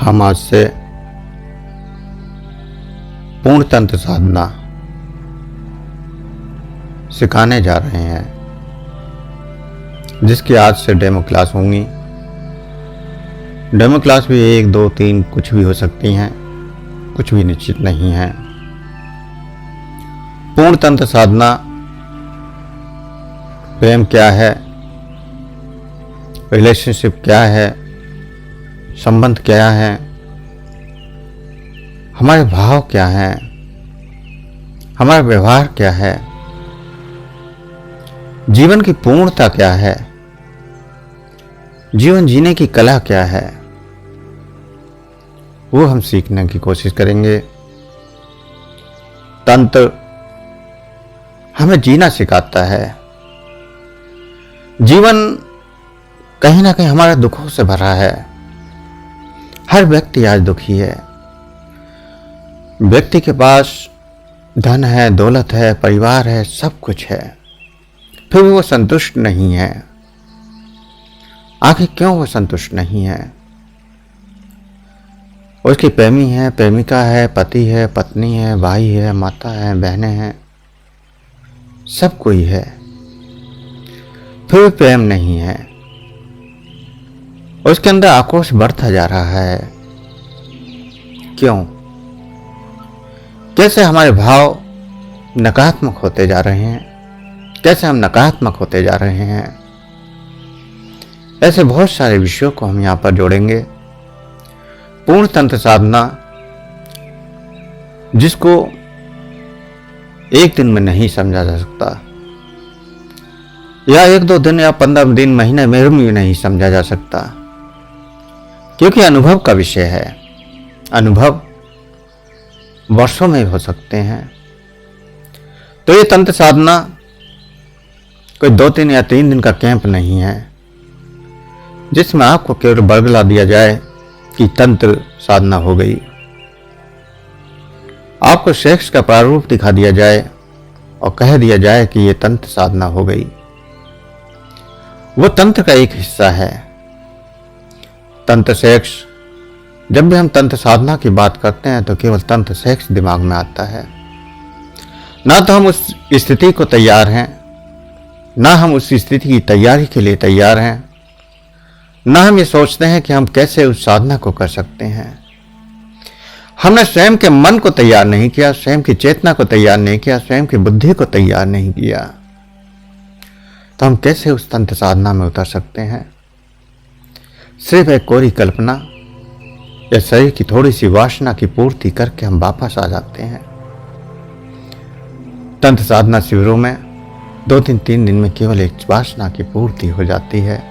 हम आज से पूर्ण तंत्र साधना सिखाने जा रहे हैं, जिसकी आज से डेमो क्लास होंगी। डेमो क्लास भी 1, 2, 3 कुछ भी हो सकती हैं, कुछ भी निश्चित नहीं है। पूर्ण तंत्र साधना प्रेम क्या है, रिलेशनशिप क्या है, संबंध क्या है, हमारे भाव क्या हैं, हमारा व्यवहार क्या है, जीवन की पूर्णता क्या है, जीवन जीने की कला क्या है, वो हम सीखने की कोशिश करेंगे। तंत्र हमें जीना सिखाता है। जीवन कहीं ना कहीं हमारे दुखों से भरा है। हर व्यक्ति आज दुखी है। व्यक्ति के पास धन है, दौलत है, परिवार है, सब कुछ है, फिर भी वो संतुष्ट नहीं है। आखिर क्यों वो संतुष्ट नहीं है? उसकी प्रेमी है, प्रेमिका है, पति है, पत्नी है, भाई है, माता है, बहनें हैं, सब कोई है, फिर भी प्रेम नहीं है। उसके अंदर आक्रोश बढ़ता जा रहा है। क्यों? कैसे हमारे भाव नकारात्मक होते जा रहे हैं, कैसे हम नकारात्मक होते जा रहे हैं। ऐसे बहुत सारे विषयों को हम यहां पर जोड़ेंगे। पूर्ण तंत्र साधना, जिसको एक दिन में नहीं समझा जा सकता, या 1-2 दिन या 15 दिन, महीने में भी नहीं समझा जा सकता, क्योंकि अनुभव का विषय है। अनुभव वर्षों में हो सकते हैं। तो ये तंत्र साधना कोई 2-3 या 3 दिन का कैंप नहीं है, जिसमें आपको केवल बरगला दिया जाए कि तंत्र साधना हो गई। आपको सेक्स का प्रारूप दिखा दिया जाए और कह दिया जाए कि यह तंत्र साधना हो गई। वो तंत्र का एक हिस्सा है। तंत्र सेक्स, जब भी हम तंत्र साधना की बात करते हैं तो केवल तंत्र सेक्स दिमाग में आता है। ना तो हम उस स्थिति को तैयार हैं, ना हम उस स्थिति की तैयारी के लिए तैयार हैं, ना हम ये सोचते हैं कि हम कैसे उस साधना को कर सकते हैं। हमने स्वयं के मन को तैयार नहीं किया, स्वयं की चेतना को तैयार नहीं किया, स्वयं की बुद्धि को तैयार नहीं किया, तो हम कैसे उस तंत्र साधना में उतर सकते हैं? सिर्फ एक कोरी कल्पना या शरीर की थोड़ी सी वासना की पूर्ति करके हम वापस आ जाते हैं। तंत्र साधना शिविरों में 2-3 दिन में केवल एक वासना की पूर्ति हो जाती है।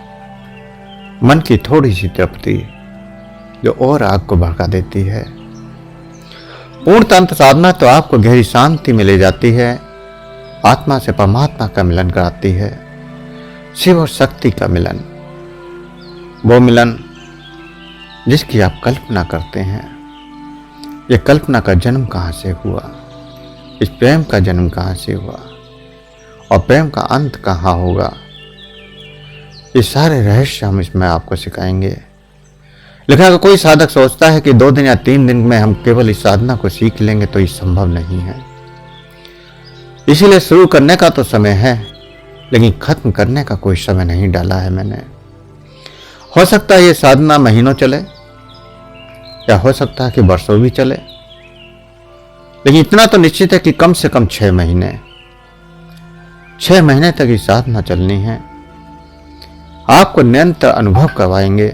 मन की थोड़ी सी तृप्ति जो और आग को भड़का देती है। पूर्ण तंत्र साधना तो आपको गहरी शांति में ले जाती है, आत्मा से परमात्मा का मिलन कराती है, शिव और शक्ति का मिलन, वो मिलन जिसकी आप कल्पना करते हैं। ये कल्पना का जन्म कहाँ से हुआ, इस प्रेम का जन्म कहाँ से हुआ, और प्रेम का अंत कहाँ होगा, ये सारे रहस्य हम इसमें आपको सिखाएंगे। लेकिन अगर कोई साधक सोचता है कि 2 दिन या 3 दिन में हम केवल इस साधना को सीख लेंगे, तो ये संभव नहीं है। इसीलिए शुरू करने का तो समय है, लेकिन खत्म करने का कोई समय नहीं डाला है मैंने। हो सकता है ये साधना महीनों चले, या हो सकता है कि वर्षों भी चले, लेकिन इतना तो निश्चित है कि कम से कम 6 महीने 6 महीने तक ये साधना चलनी है। आपको निरंतर अनुभव करवाएंगे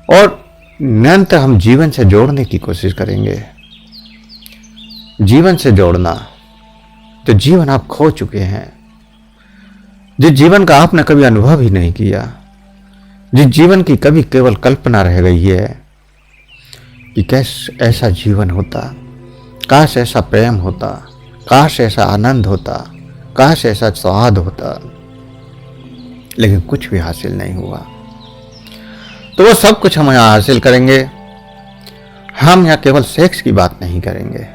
और निरंतर हम जीवन से जोड़ने की कोशिश करेंगे। जीवन से जोड़ना, तो जीवन आप खो चुके हैं, जिस जीवन का आपने कभी अनुभव ही नहीं किया, जिस जीवन की कभी केवल कल्पना रह गई है कि कैश ऐसा जीवन होता, काश ऐसा प्रेम होता, काश ऐसा आनंद होता, काश ऐसा स्वाद होता, लेकिन कुछ भी हासिल नहीं हुआ। तो वो सब कुछ हम यहाँ हासिल करेंगे। हम यहाँ केवल सेक्स की बात नहीं करेंगे।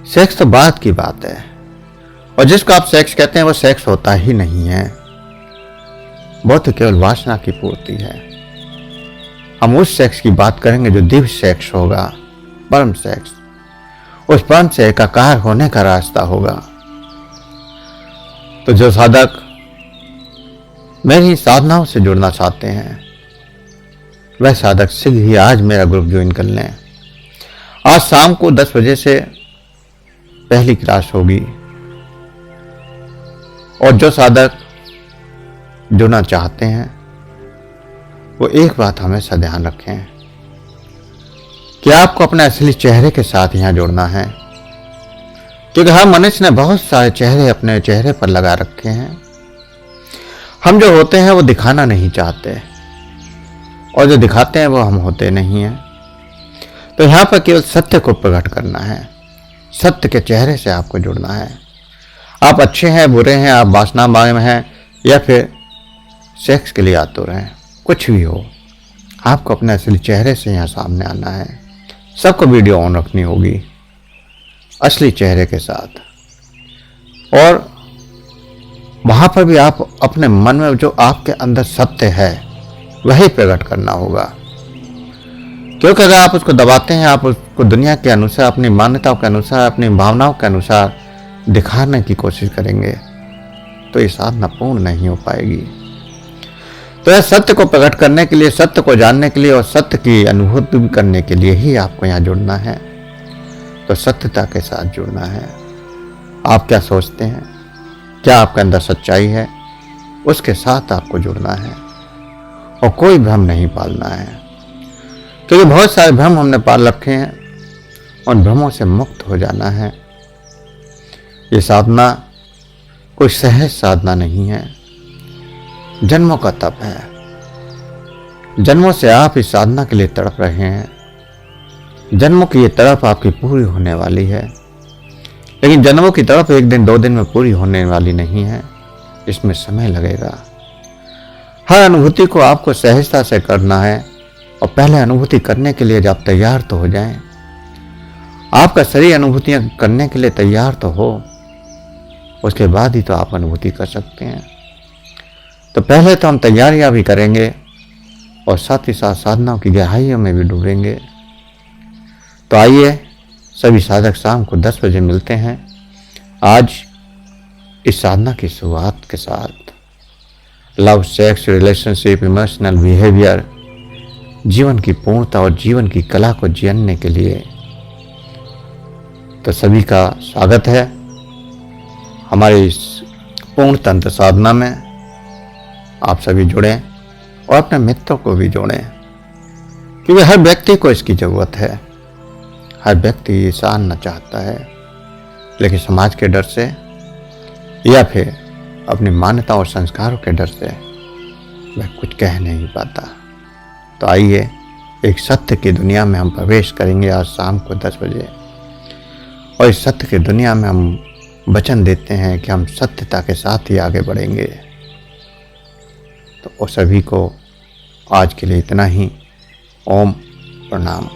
सेक्स तो बात की बात है, और जिसको आप सेक्स कहते हैं वो सेक्स होता ही नहीं है, वो तो केवल वासना की पूर्ति है। हम उस सेक्स की बात करेंगे जो दिव्य सेक्स होगा, परम सेक्स, उस परम से एकाकार होने का रास्ता होगा। तो जो साधक मेरी साधनाओं से जुड़ना चाहते हैं वह साधक शीघ्र ही आज मेरा ग्रुप ज्वाइन कर लें। आज शाम को 10 बजे से पहली क्लास होगी और जो साधक जुड़ना चाहते हैं वो एक बात हमेशा ध्यान रखें कि आपको अपने असली चेहरे के साथ यहां जुड़ना है, क्योंकि हर मनुष्य ने बहुत सारे चेहरे अपने चेहरे पर लगा रखे हैं। हम जो होते हैं वो दिखाना नहीं चाहते और जो दिखाते हैं वो हम होते नहीं हैं। तो यहां पर केवल सत्य को प्रकट करना है, सत्य के चेहरे से आपको जुड़ना है। आप अच्छे हैं, बुरे हैं, आप वासनामय में हैं या फिर सेक्स के लिए आतुर हैं, कुछ भी हो, आपको अपने असली चेहरे से यहाँ सामने आना है। सबको वीडियो ऑन रखनी होगी असली चेहरे के साथ, और वहां पर भी आप अपने मन में जो आपके अंदर सत्य है वही प्रकट करना होगा। क्योंकि अगर आप उसको दबाते हैं, आप उसको दुनिया के अनुसार, अपनी मान्यताओं के अनुसार, अपनी भावनाओं के अनुसार दिखाने की कोशिश करेंगे तो ये साधना पूर्ण नहीं हो पाएगी। तो यह सत्य को प्रकट करने के लिए, सत्य को जानने के लिए और सत्य की अनुभूति करने के लिए ही आपको यहाँ जुड़ना है। तो सत्यता के साथ जुड़ना है। आप क्या सोचते हैं, क्या आपके अंदर सच्चाई है, उसके साथ आपको जुड़ना है और कोई भ्रम नहीं पालना है, क्योंकि बहुत सारे भ्रम हमने पाल रखे हैं। उन भ्रमों से मुक्त हो जाना है। ये साधना कोई सहज साधना नहीं है, जन्मों का तप है। जन्मों से आप इस साधना के लिए तड़प रहे हैं। जन्मों की ये तड़प आपकी पूरी होने वाली है, लेकिन जन्मों की तड़प एक दिन 2 दिन में पूरी होने वाली नहीं है, इसमें समय लगेगा। हर अनुभूति को आपको सहजता से करना है और पहले अनुभूति करने के लिए जब तैयार तो हो जाएं। आपका शरीर अनुभूतियां करने के लिए तैयार तो हो, उसके बाद ही तो आप अनुभूति कर सकते हैं। तो पहले तो हम तैयारियां भी करेंगे और साथ ही साथ साधनाओं की गहराइयों में भी डूबेंगे। तो आइए सभी साधक शाम को 10 बजे मिलते हैं आज इस साधना की शुरुआत के साथ। Love, sex, relationship, emotional behaviour, जीवन की पूर्णता और जीवन की कला को जीने के लिए। तो सभी का स्वागत है हमारे इस पूर्ण तंत्र साधना में। आप सभी जुड़ें और अपने मित्रों को भी जोड़ें, क्योंकि हर व्यक्ति को इसकी जरूरत है। हर व्यक्ति ये जानना चाहता है, लेकिन समाज के डर से या फिर अपनी मान्यताओं और संस्कारों के डर से वह कुछ कह नहीं पाता। तो आइए एक सत्य की दुनिया में हम प्रवेश करेंगे आज शाम को 10 बजे, और इस सत्य की दुनिया में हम वचन देते हैं कि हम सत्यता के साथ ही आगे बढ़ेंगे। तो सभी को आज के लिए इतना ही। ओम प्रणाम।